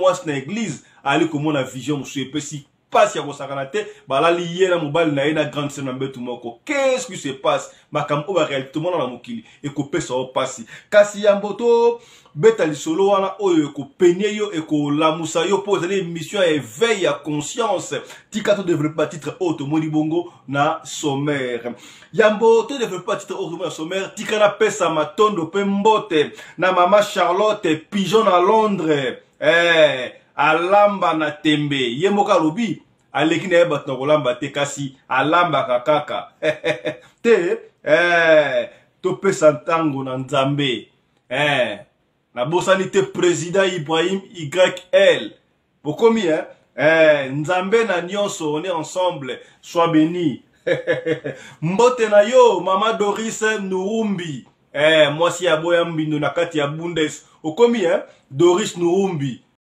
mwasi na église ali komona vision musu epesi passe ya kosakana te balali yena mobali na ye na grande scène na mbetu moko. Qu'est-ce qui se passe? Makambo ba réalité mona na mokili ekopesa o pasi kasi ya mboto beta lisolo wana oyo ekopenie yo ekolamusa yo po ezali mission ya éveil ya conscience tika to développer titre auto moni bongo na sommaire yambo to développer titre auto na sommaire tika na pesa matondo pe mbote na mama Charlotte pigeon à Londres alamba na tembe ye moka lobi aleki na yeba na kolamba te kasi alamba kakaka te to pesa ntango na nzambe na bosani te président Ibrahim YL bokomi nzambe na nyonso on est ensemble sois béni mbote na yo mama Doris Nurumbi mwasi ya boya mbindo na kati ya Bundes okomi Doris Nurumbi